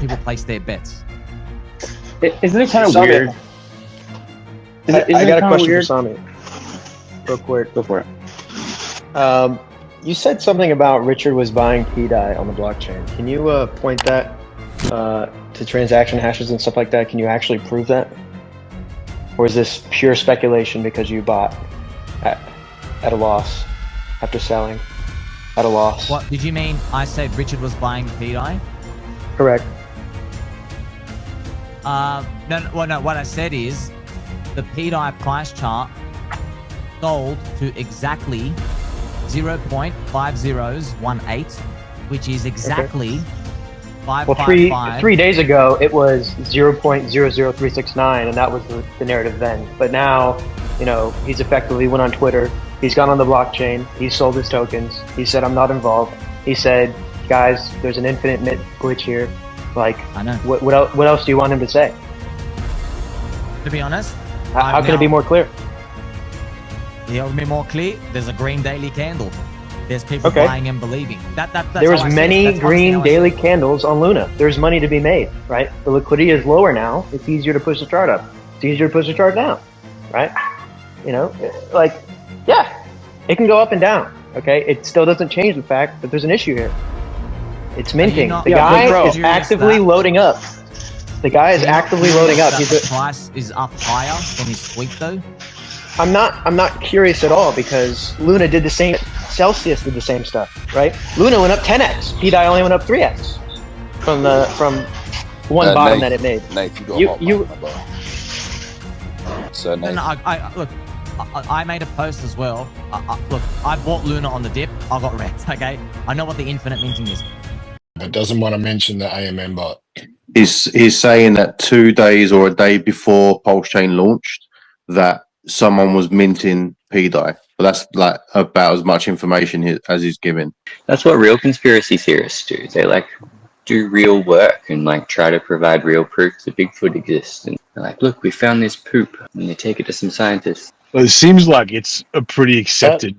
people place their bets. Isn't it kind of Sami, weird? I got a question for Sami. Real quick. Go for it. You said something about Richard was buying Pdai on the blockchain. Can you point that to transaction hashes and stuff like that? Can you actually prove that? Or is this pure speculation because you bought at a loss after selling at a loss? What did you mean? I said Richard was buying Pdai? Correct. No. What I said is the Pdai price chart sold to exactly 0.5018, which is exactly 555. Well, 3 days ago it was 0.00369, and that was the narrative then. But now, he's effectively went on Twitter. He's gone on the blockchain. He's sold his tokens. He said, "I'm not involved." He said, "Guys, there's an infinite glitch here." Like, I know. What else do you want him to say? To be honest, how can it be more clear? It'll be more clear. There's a green daily candle. There's people buying and believing. That's there was many green daily candles on Luna. There's money to be made, right? The liquidity is lower now. It's easier to push the chart up. It's easier to push the chart down, right? It can go up and down. Okay, it still doesn't change the fact that there's an issue here. It's minting. The guy is actively loading up. The guy is actively loading up. The price is up higher than his tweet, though. I'm not curious at all, because Luna did the same. Celsius did the same stuff, right? Luna went up 10x. Pdai only went up 3x from one bottom that it made. Nate, So Nate. No, I made a post as well. Look, I bought Luna on the dip. I got wrecked. Okay, I know what the infinite minting is. But doesn't want to mention the AMM bot. He's saying that 2 days or a day before Pulsechain launched, that someone was minting Pdai. But that's like about as much information as he's giving. That's what real conspiracy theorists do. They do real work and try to provide real proof that Bigfoot exists. And they're look, we found this poop, and they take it to some scientists. Well, it seems like it's a pretty accepted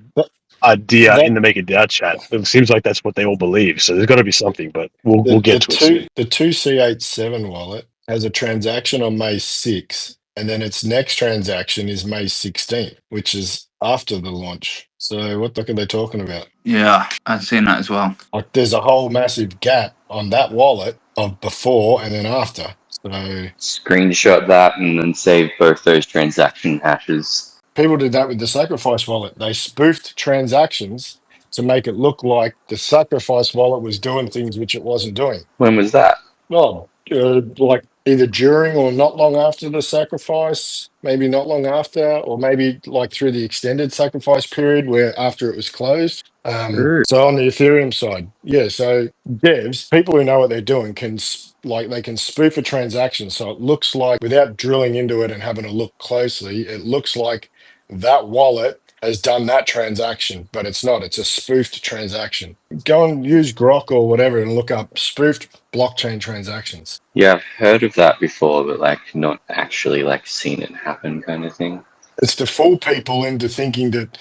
idea in the Make a DAO chat. It seems like that's what they all believe. So there's got to be something, but we'll get to it soon. The 2C87 wallet has a transaction on May 6th, and then its next transaction is May 16th, which is after the launch. So what the heck are they talking about? Yeah, I've seen that as well. There's a whole massive gap on that wallet of before and then after. So screenshot that and then save both those transaction hashes. People did that with the Sacrafice wallet. They spoofed transactions to make it look like the Sacrafice wallet was doing things which it wasn't doing. When was that? Well, either during or not long after the Sacrifice, maybe not long after, or maybe through the extended Sacrifice period where after it was closed. So on the Ethereum side, so devs, people who know what they're doing can they can spoof a transaction so it looks like, without drilling into it and having to look closely, it looks like that wallet has done that transaction, but it's not. It's a spoofed transaction. Go and use Grok or whatever and look up spoofed blockchain transactions. Yeah, I've heard of that before, but not actually seen it happen kind of thing. It's to fool people into thinking that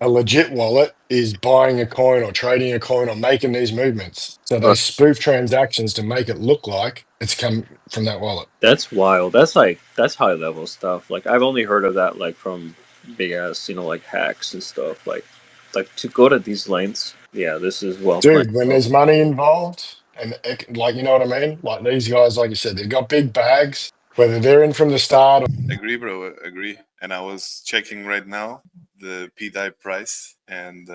a legit wallet is buying a coin or trading a coin or making these movements. So they spoof transactions to make it look like it's come from that wallet. That's wild. That's high level stuff. I've only heard of that from big ass, hacks and stuff. To go to these lengths, this is well. Dude, when there's money involved, and you know what I mean? These guys, like you said, they've got big bags, whether they're in from the start. Agree, bro, agree. And I was checking right now the Pdai price, and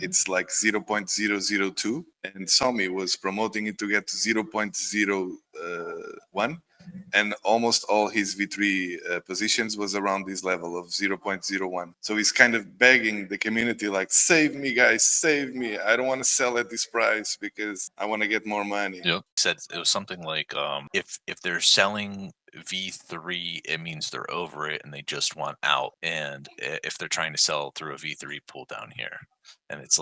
it's 0.002, and Somi was promoting it to get to 0.01. And almost all his V3 positions was around this level of 0.01. So he's kind of begging the community, save me, guys, save me. I don't want to sell at this price because I want to get more money. Yep. He said it was something like, if they're selling V3, it means they're over it and they just want out. And if they're trying to sell through a V3 pull down here. And it's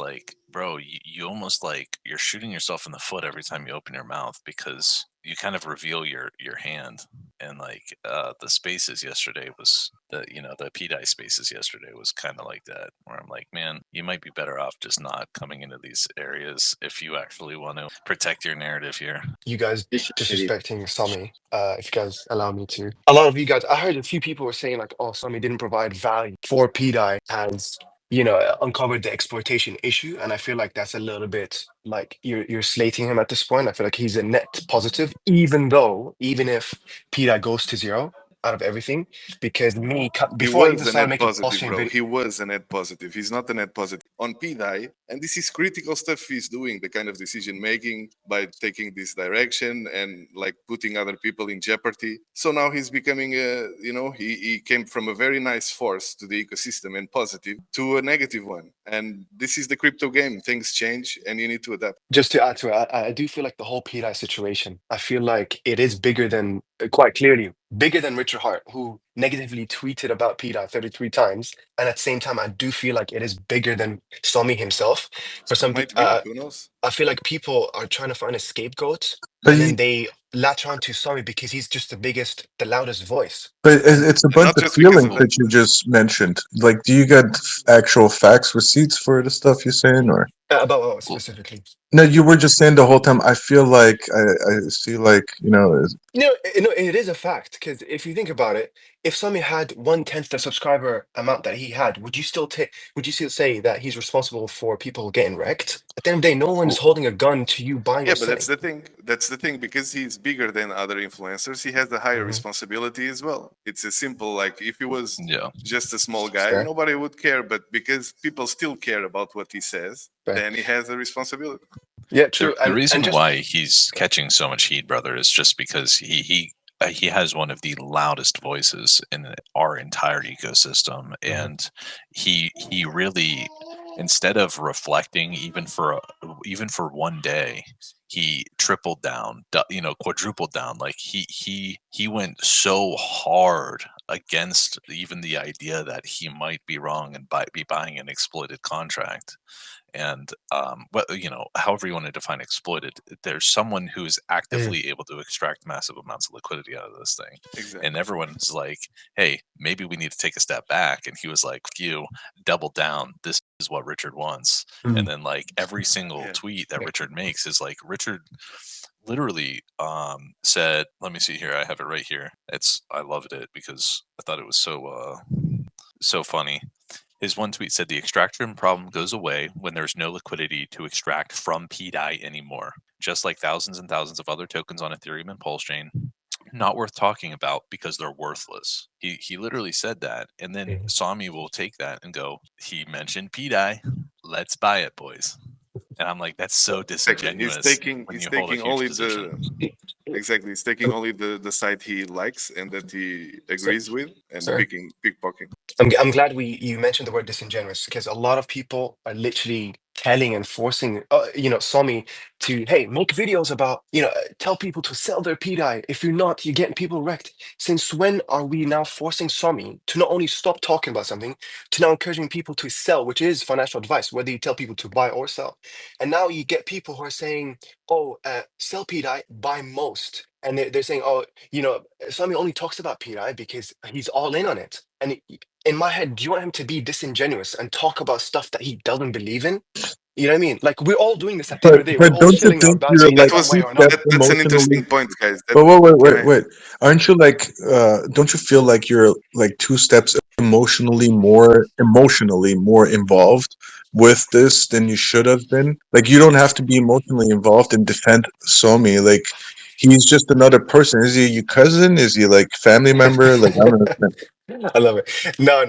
bro, you almost you're shooting yourself in the foot every time you open your mouth, because you kind of reveal your hand. And the spaces yesterday was the Pdai spaces yesterday was kind of like that, where I'm like, man, you might be better off just not coming into these areas if you actually want to protect your narrative here. You guys disrespecting Sami, if you guys allow me to. A lot of you guys, I heard a few people were saying like, oh, Sami didn't provide value for Pdai, has, uncovered the exploitation issue. And I feel like that's a little bit like you're slating him at this point. I feel like he's a net positive, even if Pdai goes to zero out of everything, because before I even started making Pulsechain bro. video. He was a net positive. He's not a net positive on Pdai, and this is critical stuff he's doing, the kind of decision making by taking this direction and like putting other people in jeopardy. So now he's becoming he came from a very nice force to the ecosystem and positive to a negative one. And this is the crypto game. Things change and you need to adapt. Just to add to it, I do feel like the whole Pdai situation, I feel like it is bigger than, quite clearly, bigger than Richard Hart, who negatively tweeted about Pdai 33 times. And at the same time, I do feel like it is bigger than Sami himself. For some people, Who knows? I feel like people are trying to find a scapegoat, But and then they latch on to Sami because he's just the loudest voice. But it's a bunch not of just because feelings of that you just mentioned. Like, do you get actual facts, receipts for the stuff you're saying, or? About what specifically? No, you were just saying the whole time. I feel like I see, like, No, it is a fact, because if you think about it, if Sami had 1/10 the subscriber amount that he had, would you still say that he's responsible for people getting wrecked? At the end of the day, no one's holding a gun to you buying or but selling. that's the thing, because he's bigger than other influencers, he has a higher responsibility as well. It's a simple, like, if he was just a small guy, Fair. nobody would care, but because people still care about what he says, then he has a responsibility. Yeah, true. The reason why he's catching so much heat, brother, is just because he has one of the loudest voices in our entire ecosystem, and he really, instead of reflecting even for one day, he tripled down, quadrupled down. Like he went so hard against even the idea that he might be wrong and be buying an exploited contract. And however you want to define exploited, there's someone who's actively able to extract massive amounts of liquidity out of this thing. Exactly. And everyone's like, hey, maybe we need to take a step back. And he was like, you double down. This is what Richard wants. And then like every single tweet that Richard makes is like, Richard literally said, let me see here, I have it right here. I loved it because I thought it was so funny. His one tweet said, the extraction problem goes away when there's no liquidity to extract from Pdai anymore. Just like thousands and thousands of other tokens on Ethereum and Pulsechain, not worth talking about because they're worthless. He literally said that. And then Sami will take that and go, he mentioned Pdai. Let's buy it, boys. And I'm like, that's so disingenuous. He's taking only he's taking only the side he likes and that he agrees with, and pickpocketing. I'm glad you mentioned the word disingenuous, because a lot of people are literally telling and forcing Sami to, hey, make videos about, tell people to sell their Pdai. If you're not, you're getting people wrecked. Since when are we now forcing Sami to not only stop talking about something, to now encouraging people to sell, which is financial advice, whether you tell people to buy or sell? And now you get people who are saying, oh, sell Pdai, buy most. And they're saying, oh, Sami only talks about Pdai because he's all in on it. And in my head, do you want him to be disingenuous and talk about stuff that he doesn't believe in? You know what I mean? Like, we're all doing this at the end of the day. We're all killing our balance sheet one way or another. That's an interesting point, guys. But wait. Aren't you like, don't you feel like you're like 2 steps emotionally more involved with this than you should have been? Like, you don't have to be emotionally involved and defend Sami. Like, he's just another person. Is he your cousin? Is he like family member? Like, I don't understand. I love it. No.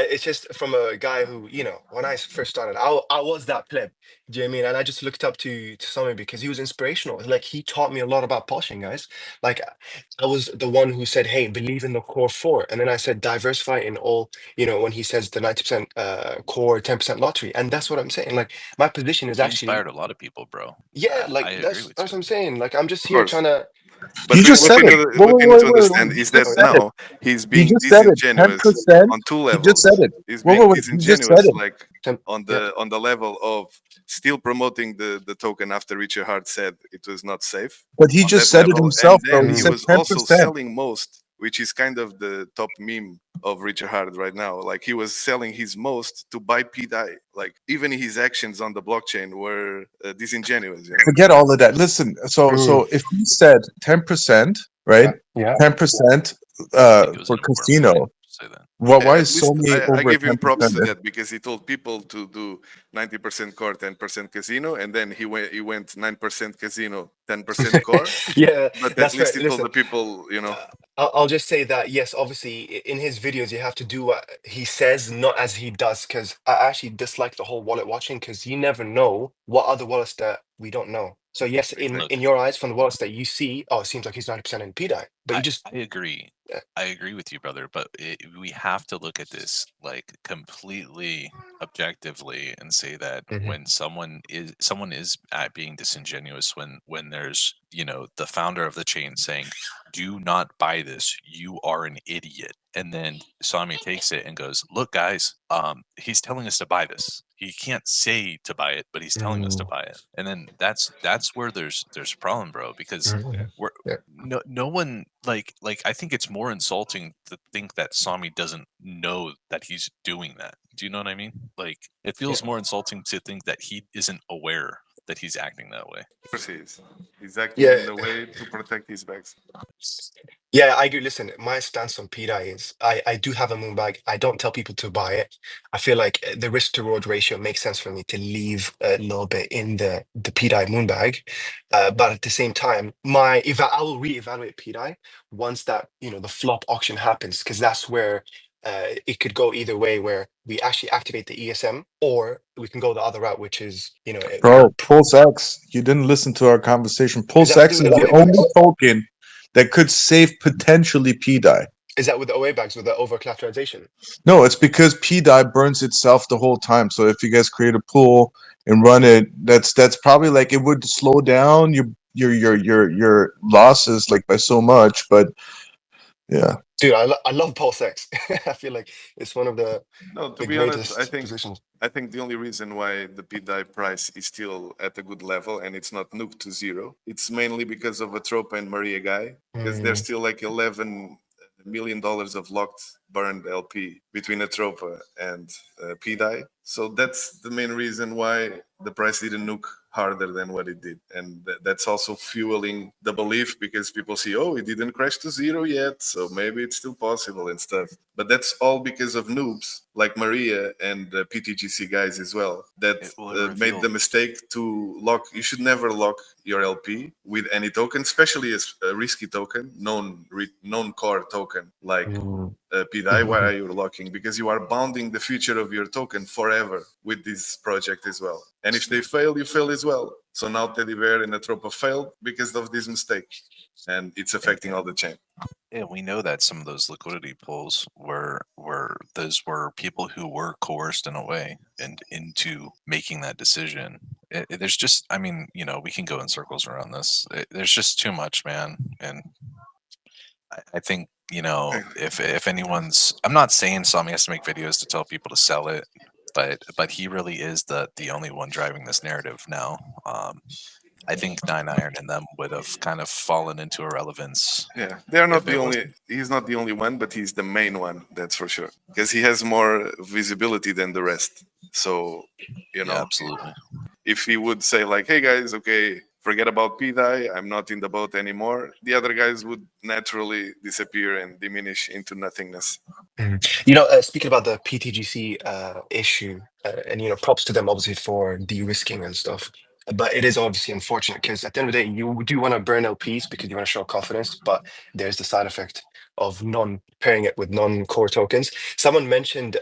It's just from a guy who, when I first started, I was that pleb. Do you know what I mean? And I just looked up to Sami because he was inspirational. Like, he taught me a lot about Pulsechain, guys. Like, I was the one who said, hey, believe in the core 4. And then I said, diversify in all, when he says the 90% core, 10% lottery. And that's what I'm saying. Like, my position is actually inspired a lot of people, bro. Yeah, like, that's what I'm saying. Like, I'm just here trying to. But you just said it. What we need to understand is that now he's being disingenuous on 2 levels. He just said it. He's being disingenuous, like on the level of still promoting the token after Richard Hart said it was not safe. But he just said it himself, though. And then he was also selling most which is kind of the top meme of Richard Hard right now. Like he was selling his most to buy Pdai. Like even his actions on the blockchain were disingenuous. You know? Forget all of that. Listen, so if you said 10%, right? Yeah. 10% I think it was for an important casino. point to say that. Why At is least Sony I over give him props 10%? to that because he told people to do 90% core, 10% casino, and then he went 9% casino, 10% core. Yeah, But that's at least fair. he told Listen, the people, you know. I'll just say that yes, obviously in his videos you have to do what he says, not as he does. Because I actually dislike the whole wallet watching, because you never know what other wallets that we don't know. So yes, in Look, your eyes, from the wallets that you see, oh, it seems like he's 90% in Pdai, but you just I agree. Yeah. I agree with you, brother. But we have to look at this like completely objectively and say that when someone is being disingenuous, when there's the founder of the chain saying, "Do not buy this. You are an idiot," and then Sami takes it and goes, "Look, guys, he's telling us to buy this. He can't say to buy it, but he's telling us to buy it." And then that's where there's a problem, bro, because we're no one like I think it's more insulting to think that Sami doesn't know that he's doing that. Do you know what I mean? Like it feels more insulting to think that he isn't aware that he's acting that way. Of course he is. He's acting Yeah. in the way to protect his bags. Yeah, I agree. Listen, my stance on Pdai is I do have a moon bag. I don't tell people to buy it. I feel like the risk to reward ratio makes sense for me to leave a little bit in the Pdai moon bag. But at the same time, I will reevaluate Pdai once that the flop auction happens, because that's where it could go either way, where we actually activate the ESM, or we can go the other route, which is Bro, Pulsex, you didn't listen to our conversation. is that Pulsex is with the the OA only bags? token that could save potentially Pdai. Is that with the OA bags with the over collateralization? No, it's because Pdai burns itself the whole time. So if you guys create a pool and run it, that's probably like it would slow down your losses like by so much. But yeah, Dude, I love Pulsex. I feel like it's one of the To be honest, greatest positions. I think the only reason why the Pdai price is still at a good level and it's not nuked to zero, it's mainly because of Atropa and Maria Guy, because there's still like $11 million of locked burned LP between Atropa and Pdai. So that's the main reason why the price didn't nuke harder than what it did, and that's also fueling the belief, because people see, oh, it didn't crash to zero yet, so maybe it's still possible and stuff. But that's all because of noobs like Maria and the PTGC guys as well that made the mistake to lock. You should never lock your LP with any token, especially a risky token, known core token like Pdai. Why are you locking? Because you are bounding the future of your token forever with this project as well. And if they fail, you fail as well. So now Teddy Bear and Atropa failed because of this mistake, and it's affecting all the chain. Yeah, we know that some of those liquidity pulls were people who were coerced in a way and into making that decision. There's just, I mean, we can go in circles around this. There's just too much, man. And I think, if anyone's, I'm not saying Sami has to make videos to tell people to sell it, but he really is the only one driving this narrative now. I think 9iron and them would have kind of fallen into irrelevance. Yeah, they're not the only. He's not the only one, but he's the main one. That's for sure, because he has more visibility than the rest. So, Yeah, absolutely. If he would say like, "Hey guys, okay, forget about Pdai, I'm not in the boat anymore," the other guys would naturally disappear and diminish into nothingness. Speaking about the PTGC issue, and props to them obviously for de-risking and stuff. But it is obviously unfortunate, because at the end of the day, you do want to burn LPs because you want to show confidence, but there's the side effect of pairing it with non-core tokens. Someone mentioned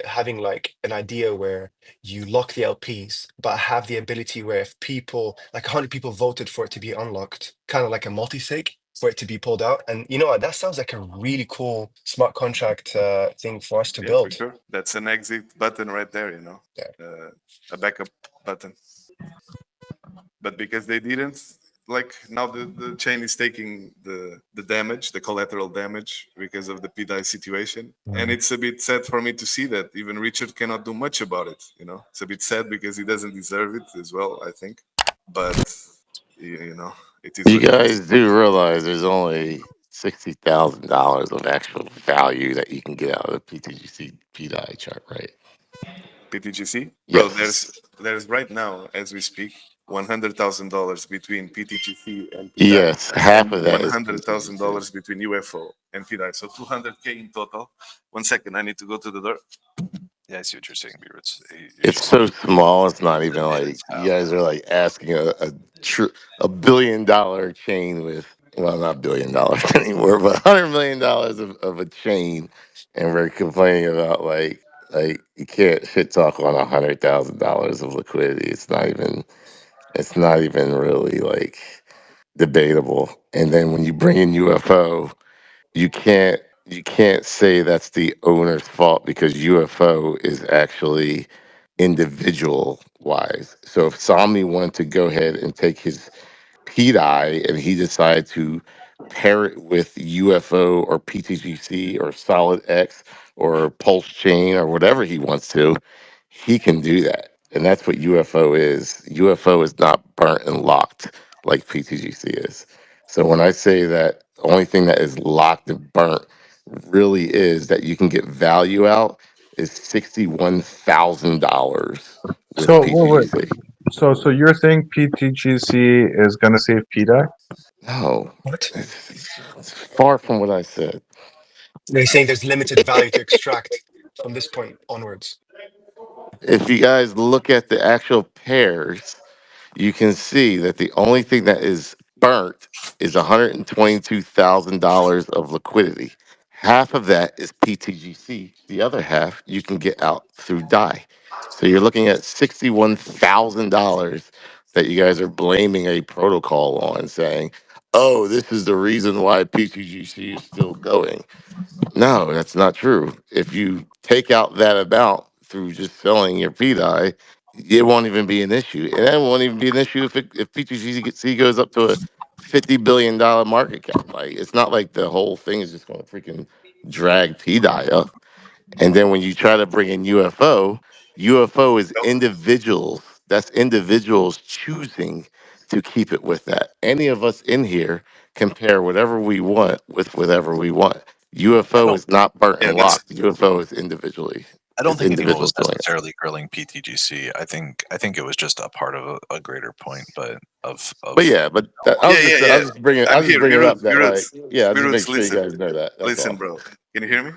having like an idea where you lock the LPs, but have the ability where if people, like 100 people voted for it to be unlocked, kind of like a multi-sig, for it to be pulled out. And you know what? That sounds like a really cool smart contract thing for us to build. For sure. That's an exit button right there, a backup button. But because they didn't, like now the chain is taking the damage, the collateral damage, because of the Pdai situation. And it's a bit sad for me to see that even Richard cannot do much about it. It's a bit sad because he doesn't deserve it as well, I think. But it is. You guys do realize there's only $60,000 of actual value that you can get out of the PTGC Pdai chart, right? PTGC, bro. Yes. There's right now as we speak $100,000 between PTGC and Pdai, Yes, half and of that is PTGC. $100,000 between UFO and Pdai. So 200K in total. 1 second, I need to go to the door. Yeah, I see what you're saying, Beaver. You're It's just so small. It's not even it like is you half. guys are like asking a $1 billion chain with, well, not $1 billion anymore, but $100 million of a chain, and we're complaining about like you can't shit talk on $100,000 of liquidity. It's not even really like debatable. And then when you bring in UFO, you can't say that's the owner's fault because UFO is actually individual wise. So if Somni wanted to go ahead and take his PDI and he decided to pair it with UFO or PTGC or Solid X or Pulse Chain or whatever he wants to, he can do that. And that's what UFO is. UFO is not burnt and locked like PTGC is. So when I say that the only thing that is locked and burnt really is that you can get value out is $61,000 with So wait, PTGC. so you're saying PTGC is gonna save PDI? No, What? it's far from what I said. They're saying there's limited value to extract from this point onwards. If you guys look at the actual pairs, you can see that the only thing that is burnt is $122,000 of liquidity. Half of that is PTGC. The other half you can get out through DAI. So you're looking at $61,000 that you guys are blaming a protocol on, saying, "Oh, this is the reason why PTGC is still going." No, that's not true. If you take out that amount through just selling your PDI, it won't even be an issue. And that won't even be an issue if PTGC goes up to a $50 billion market cap. Like, it's not like the whole thing is just going to freaking drag PDI up. And then when you try to bring in UFO, UFO is individuals. That's individuals choosing to keep it with that. Any of us in here can pair whatever we want with whatever we want. I UFO don't. is not burnt Yeah, and that's locked. UFO is individually. I don't It's think anyone individuals was doing it. necessarily grilling PTGC. I think it was just a part of a greater point, but But yeah, but yeah, yeah, I yeah. was just bringing I'm here, it up Birutz, that like, yeah, I'll just make Birutz, sure you listen, guys know that. That's listen, all. bro. Can you hear me?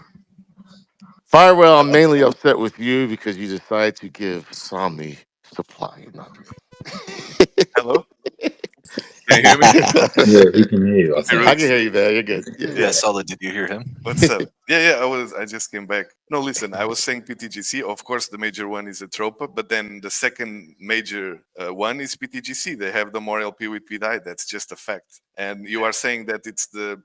Firewell, I'm mainly upset with you because you decided to give Somni supply, not me. Hello? Can you hear me? Yeah, he can hear you, I I think. can Birutz, hear you, man. You're good. yeah, solid. Did you hear him? what's up? Yeah. I just came back. No, listen. I was saying PTGC. Of course, the major one is Atropa, but then the second major one is PTGC. They have the more LP with Pdai. That's just a fact. And you are saying that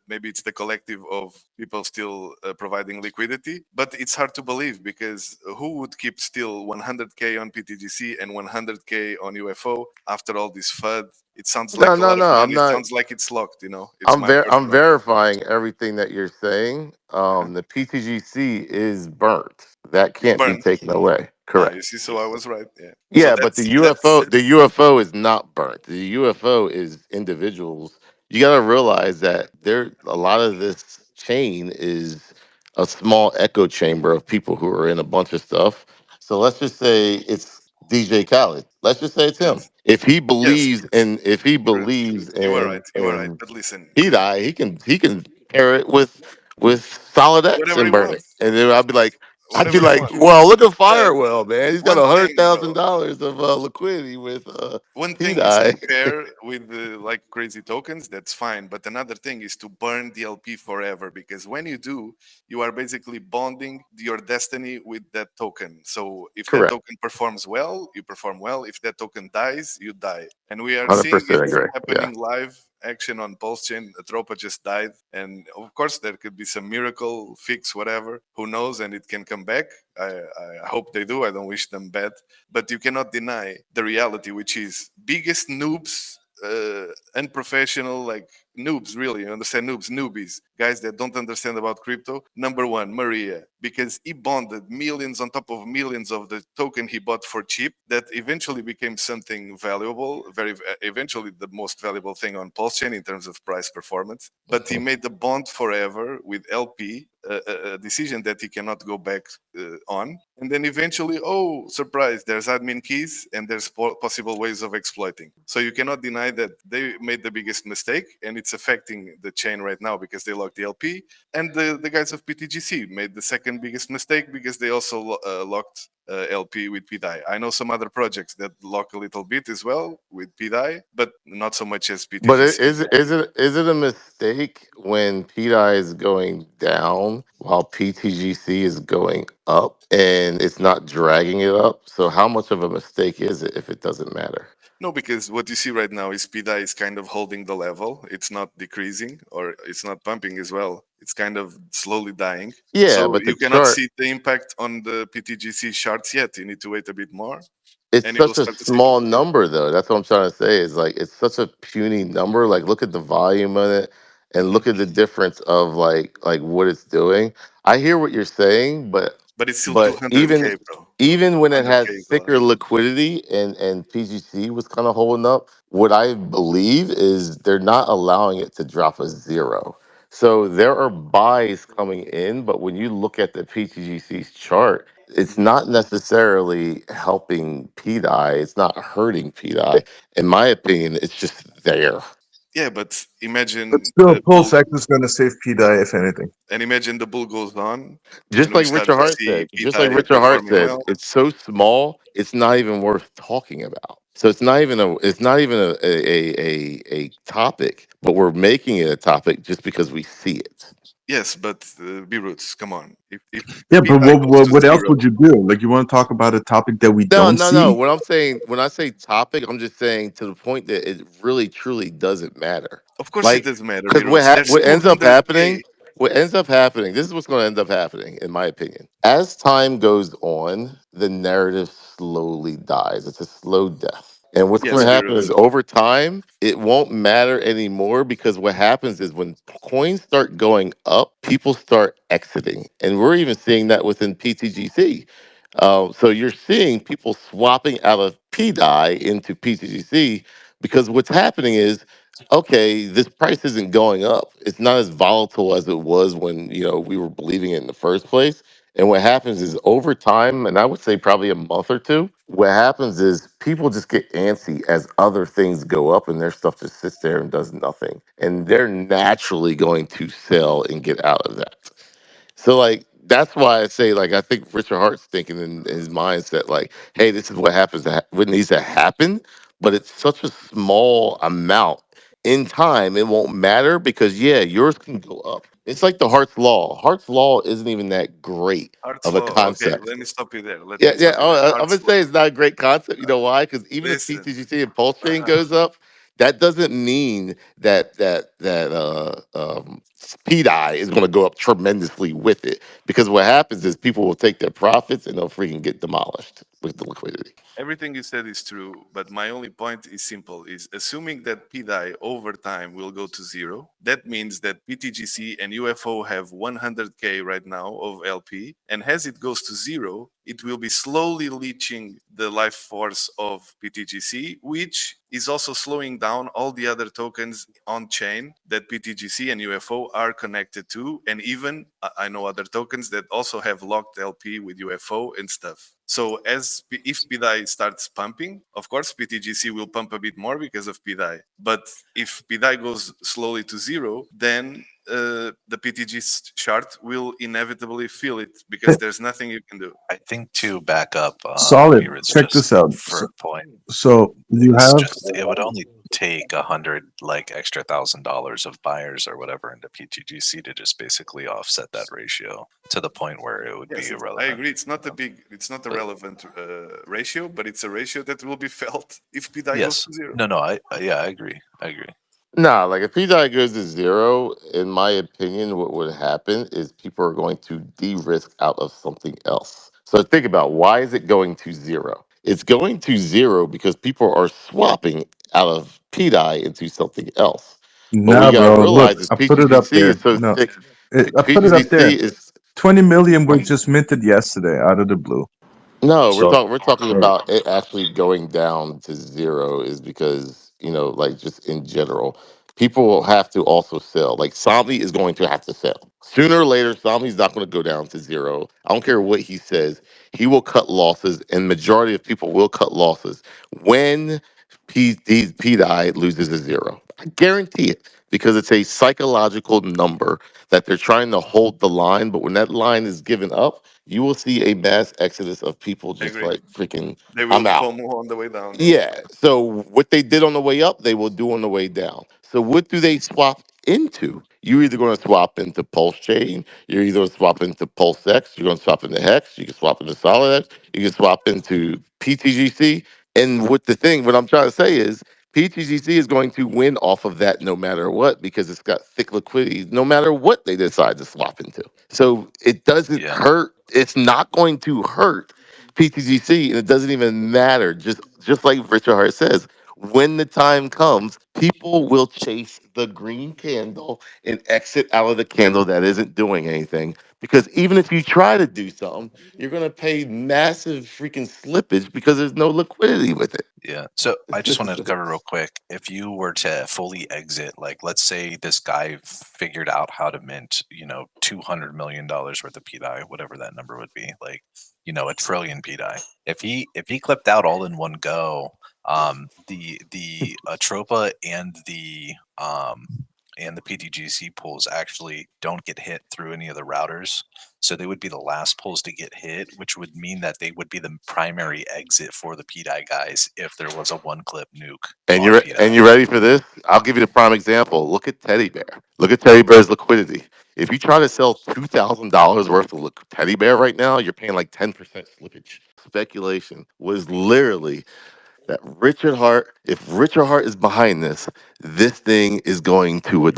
maybe it's the collective of people still providing liquidity, but it's hard to believe because who would keep still 100K on PTGC and 100K on UFO after all this FUD? It sounds No, like a no, lot of no. I'm money. It not. sounds like it's locked. It's my I'm personal opinion. verifying everything that you're saying. The PTGC is burnt. That It's can't be burned. taken away. Ah, you Correct. see, so I was right. Yeah. So Yeah, but that's The UFO is not burnt. The UFO is individuals. You got to realize that a lot of this chain is a small echo chamber of people who are in a bunch of stuff. So let's just say it's DJ Khaled. Let's just say it's him. yes, yes. If he You're, believes you are right. You are right. in But listen, Pdai, he can pair it with Solid X whatever he and burn it. wants, And then I'd be whatever he like, wants. well, look at Guys, Firewell, man. He's got one thing, bro. $100,000 of liquidity with One thing is to Pdai. pair with like crazy tokens, that's fine. But another thing is to burn the LP forever, because when you do, you are basically bonding your destiny with that token. So if that Correct. token performs well, you perform well. If that token dies, you die. And we are seeing 100% it agree. Yeah. happening live action on Pulsechain. Atropa just died. And of course, there could be some miracle fix, whatever. Who knows? And it can come back. I hope they do. I don't wish them bad. But you cannot deny the reality, which is biggest noobs, unprofessional, like noobs, really, you understand noobs, newbies, guys that don't understand about crypto. Number one, Maria, because he bonded millions on top of millions of the token he bought for cheap that eventually became something valuable, eventually the most valuable thing on Pulsechain in terms of price performance. But he made the bond forever with LP, a decision that he cannot go back on. And then eventually, oh, surprise, there's admin keys and there's possible ways of exploiting. So you cannot deny that they made the biggest mistake and it's affecting the chain right now because they locked the LP. And the guys of PTGC made the second biggest mistake because they also locked LP with Pdai. I know some other projects that lock a little bit as well with Pdai, but not so much as But PTGC. is it a mistake when PDI is going down while PTGC is going up and it's not dragging it up? So how much of a mistake is it if it doesn't matter? No, because what you see right now is Pdai is kind of holding the level. It's not decreasing or it's not pumping as well. It's kind of slowly dying. Yeah, So but the you cannot chart, see the impact on the PTGC charts yet. You need to wait a bit more it's and you will such a start to see. small number though. That's what I'm trying to say. Is like it's such a puny number. Like look at the volume of it and Mhm. look at the difference of like what it's doing. I hear what you're saying, But it's still but 200K, bro. even when it has 200K is a lot. thicker liquidity and PGC was kind of holding up, what I believe is they're not allowing it to drop a zero. So there are buys coming in, but when you look at the PTGC's chart, it's not necessarily helping PDI. It's not hurting PDI. In my opinion, it's just there. Yeah, but But imagine still, the bull, Pulsex is going to save PDI if anything. and imagine the bull goes on, Just and we like start Richard to Hart see said, just like Pdai Richard Hart performing said, well. it's so small, it's not even worth talking about. So it's not even a topic, but we're making it a topic just because we see it. Yes, but be roots. Come on. If Yeah, but Pdai goes to what else zero, would you do? Like, you want to talk about a topic that we No, don't no, no. see? What I'm saying, when I say topic, I'm just saying to the point that it really truly doesn't matter. of course it Like, doesn't matter, because B-Roots. There's what ends up happening, 200K. this is what's going to end up happening, in my opinion. As time goes on, the narrative slowly dies. It's a slow death. And what's going Yes, to happen B-Roots. is over time, it won't matter anymore because what happens is when coins start going up, people start exiting. And we're even seeing that within PTGC. So you're seeing people swapping out of PDI into PTGC because what's happening is, okay, this price isn't going up. It's not as volatile as it was when we were believing it in the first place. And what happens is over time, and I would say probably a month or two, what happens is people just get antsy as other things go up and their stuff just sits there and does nothing. And they're naturally going to sell and get out of that. So like that's why I say like I think Richard Hart's thinking in his mindset like, hey, this is what happens what needs to happen, but it's such a small amount in time it won't matter because yeah, yours can go up. It's like the Hart's law. Hart's law isn't even that great Hart's of a law. Okay, concept. let me stop you there. Let Yeah, me yeah. stop you Oh, there. I'm Hart's gonna law. say it's not a great concept. You know why? Because even if Listen. PTGC and Pulse Chain goes up, that doesn't mean that PDI is going to go up tremendously with it. Because what happens is people will take their profits and they'll freaking get demolished with the liquidity. Everything you said is true, but my only point is simple: is assuming that Pdai over time will go to zero. That means that PTGC and UFO have 100K right now of LP, and as it goes to zero, it will be slowly leaching the life force of PTGC, which is also slowing down all the other tokens on chain that PTGC and UFO are connected to, and even I know other tokens that also have locked LP with UFO and stuff. So if Pdai starts pumping, of course PTGC will pump a bit more because of Pdai. But if Pdai goes slowly to zero, then the PTG chart will inevitably feel it because there's nothing you can do. I think to back up, Solid. Beavis, Check just this out. for a point, So you it's have just it would only take 100 like extra $1,000 of buyers or whatever into PTGC to just basically offset that ratio to the point where it would be Yes, I irrelevant. agree. It's not a But relevant ratio, but it's a ratio that will be felt if Pdai goes yes, to zero. no, yeah, I agree. I agree. Nah, like if PDI goes to zero, in my opinion, what would happen is people are going to de-risk out of something else. So think about why is it going to zero? It's going to zero because people are swapping out of PDI into something else. But what Nah, you gotta bro. Look, realize is I put it up PTGC is there. so No, sick. I put it up there. PTGC is 20 million was just minted yesterday out of the blue. no, So we're talking sorry. about it actually going down to zero is because, like just in general, people will have to also sell. Like Somni is going to have to sell. Sooner or later, Somni's not going to go down to zero. I don't care what he says. He will cut losses, and majority of people will cut losses when Pdai loses a zero. I guarantee it because it's a psychological number that they're trying to hold the line, but when that line is given up, you will see a mass exodus of people I just agree. like freaking, They will I'm out. FOMO on the way down. Yeah. So what they did on the way up, they will do on the way down. So what do they swap into? You're either going to swap into Pulse Chain, you're either going to swap into Pulsex, you're going to swap into Hex, you can swap into Solid X, you can swap into PTGC. And what I'm trying to say is PTGC is going to win off of that no matter what because it's got thick liquidity no matter what they decide to swap into. So it doesn't Yeah. hurt. It's not going to hurt PTGC, and it doesn't even matter. Just like Richard Hart says, when the time comes, people will chase the green candle and exit out of the candle that isn't doing anything. Because even if you try to do something, you're gonna pay massive freaking slippage because there's no liquidity with it. Yeah. So I just It's wanted to cover real quick. If you were to fully exit, like let's say this guy figured out how to mint, $200 million worth of Pdai, whatever that number would be, like, a trillion Pdai. If he clipped out all in one go, the atropa and the PTGC pools actually don't get hit through any of the routers. So they would be the last pulls to get hit, which would mean that they would be the primary exit for the Pdai guys if there was a one clip nuke And on you Pdai. ready for this? I'll give you the prime example. Look at Teddy Bear. Look at Teddy Bear's liquidity. If you try to sell $2,000 worth of Teddy Bear right now, you're paying like 10% slippage. Speculation was literally that Richard Hart, if Richard Hart is behind this thing is going to $1.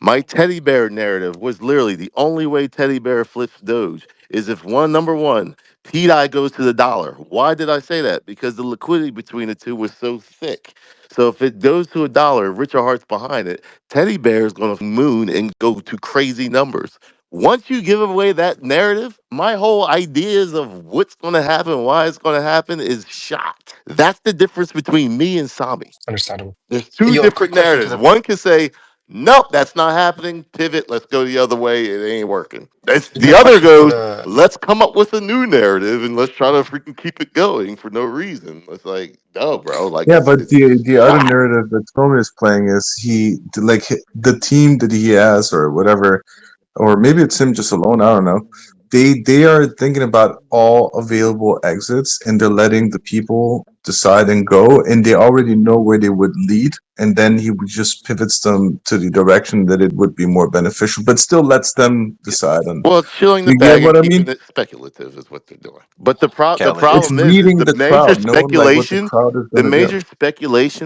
My teddy bear narrative was literally the only way teddy bear flips Doge is if number one, PDI goes to the dollar. Why did I say that? Because the liquidity between the two was so thick. So if it goes to $1, Richard Hart's behind it, teddy bear is going to moon and go to crazy numbers. Once you give away that narrative, my whole ideas of what's going to happen, why it's going to happen is shot. That's the difference between me and Sami. Understandable. There's two Yo, quick different question to narratives. the One can say, nope, that's not happening. Pivot, let's go the other way. It ain't working. The the other question for goes, the let's come up with a new narrative and let's try to freaking keep it going for no reason. It's like, no, bro, like Yeah, it's but it's the other shot. narrative that Tommy is playing is the team that he has or whatever, or maybe it's him just alone. I don't know. They are thinking about all available exits and they're letting the people decide and go, and they already know where they would lead, and then he would just pivots them to the direction that it would be more beneficial, but still lets them decide. And Well, it's chilling the you get bag and what I mean? keeping it speculative is what they're doing. But the Khaled, It's problem is reading the the major crowd, knowing like what the speculation, crowd is gonna do.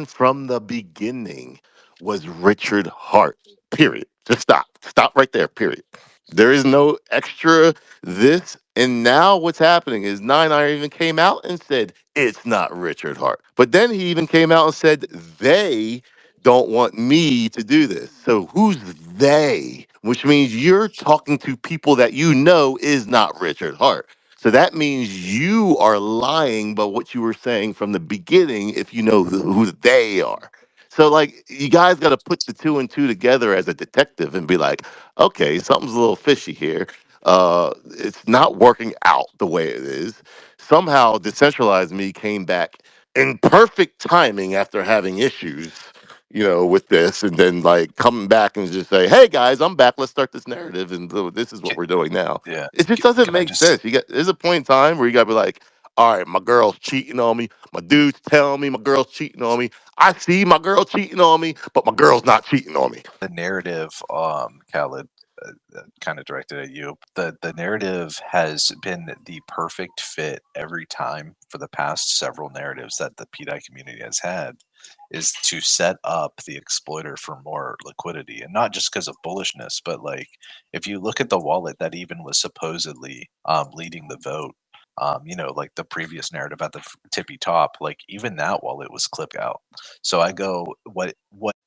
from the beginning was Richard Hart. Period. Just stop. Stop right there. Period. There is no extra this. And now what's happening is Nine Iron even came out and said it's not Richard Hart. But then he even came out and said they don't want me to do this. So who's they? Which means you're talking to people that you know is not Richard Hart. So that means you are lying about what you were saying from the beginning if you know who they are. So like you guys got to put the two and two together as a detective and be like, okay, something's a little fishy here. It's not working out the way it is. Somehow decentralized me came back in perfect timing after having issues, with this, and then like coming back and just say, "Hey guys, I'm back. Let's start this narrative, and this is what ca- we're doing now." yeah. It just doesn't Can I make just sense. There's a point in time where you gotta be like, "All right, my girl's cheating on me. My dude's telling me my girl's cheating on me. I see my girl cheating on me, but my girl's not cheating on me." the narrative, Khaled, kind of directed at you. The narrative has been the perfect fit every time for the past several narratives that the PDI community has had, is to set up the exploiter for more liquidity, and not just because of bullishness, but like if you look at the wallet that even was supposedly leading the vote You know, like the previous narrative at the tippy top, like even that wallet was clipped out. So I go, what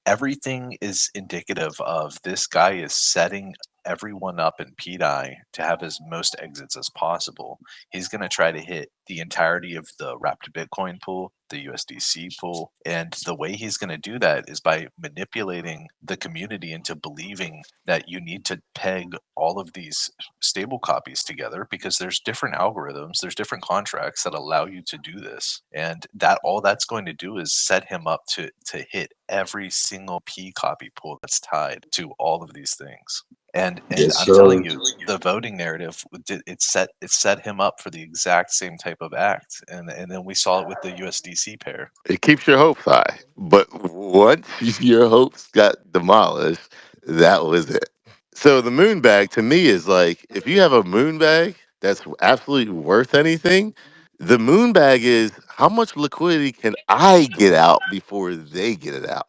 everything is indicative of, this guy is setting everyone up in Pdai to have as most exits as possible. He's going to try to hit the entirety of the wrapped Bitcoin pool, the USDC pool, and the way he's going to do that is by manipulating the community into believing that you need to peg all of these stable copies together, because there's different algorithms, there's different contracts that allow you to do this, and that all that's going to do is set him up to hit every single P copy pool that's tied to all of these things. And Yes, I'm sir. telling you, the voting narrative it set him up for the exact same type of act, and then we saw it with the USDC pair. It keeps your hopes high, but once your hopes got demolished, that was it. So the moon bag to me is like, if you have a moon bag that's absolutely worth anything, the moon bag is how much liquidity can I get out before they get it out.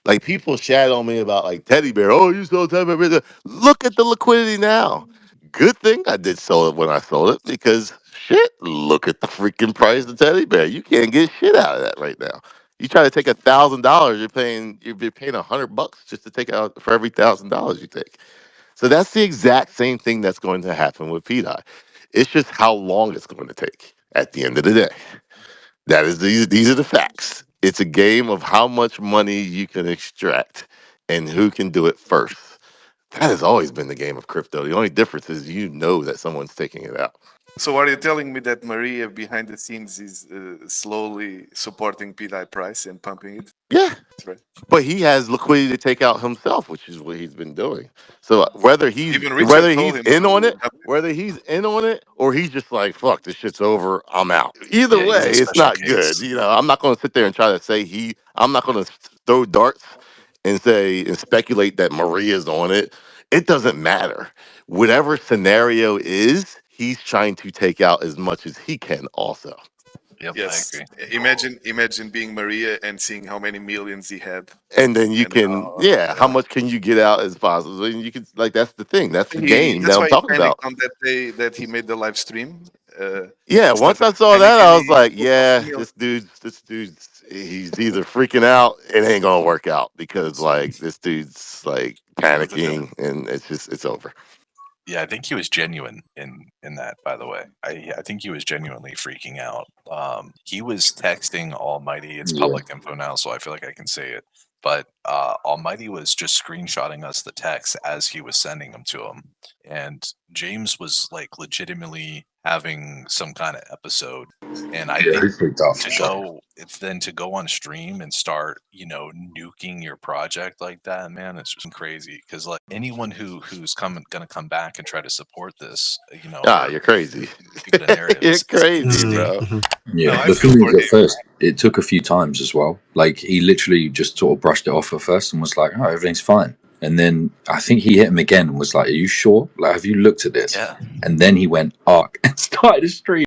Like people shat on me about like teddy bear. Oh, you sold teddy bear. Look at the liquidity now. Good thing I did sell it when I sold it, because shit, look at the freaking price of teddy bear. You can't get shit out of that right now. You try to take $1,000, you're paying $100 just to take out for every $1,000 you take. So that's the exact same thing that's going to happen with Pdai. It's just how long it's going to take at the end of the day. That is these are the facts. It's a game of how much money you can extract and who can do it first. That has always been the game of crypto. The only difference is you know that someone's taking it out. So are you telling me that Maria behind the scenes is slowly supporting Pdai price and pumping it? Yeah. That's right. But he has liquidity to take out himself, which is what he's been doing. So whether he's Even Richard told him in on to it, or he's just like, fuck, this shit's over, I'm out. Either Yeah, he's way, a it's special not good. case. You know, I'm not gonna sit there and try to say I'm not gonna throw darts and say and speculate that Maria's on it. It doesn't matter. Whatever scenario is, he's trying to take out as much as he can also. Yep, Yes. I agree. Imagine being Maria and seeing how many millions he had. And then you And can, yeah, how much can you get out as possible? And you can, like, that's the thing. That's the game that that's I'm why he talking about. panicked on that day that he made the live stream. Yeah, He once started I to saw panic that, and I was he like, sold off a yeah, million. this dude's, he's either freaking out, it ain't gonna work out, because like this dude's like panicking and it's over. Yeah, I think he was genuine in that. By the way, I think he was genuinely freaking out. He was texting Almighty. It's Yeah. public info now, so I feel like I can say it. But Almighty was just screenshotting us the text as he was sending them to him, and James was like legitimately having some kind of episode. And I Yeah, think he freaked out for sure. to go on stream and start, you know, nuking your project like that, man, it's just crazy. Because like anyone who's gonna come back and try to support this, you know, Ah, or you're crazy. give it a narrative You're is crazy, insane. bro. Yeah, No, I the feel thing for is, at him. first, it took a few times as well. Like, he literally just sort of brushed it off at first and was like, oh, everything's fine. And then I think he hit him again and was like, are you sure? Like, have you looked at this? Yeah. And then he went, arc, and started a stream.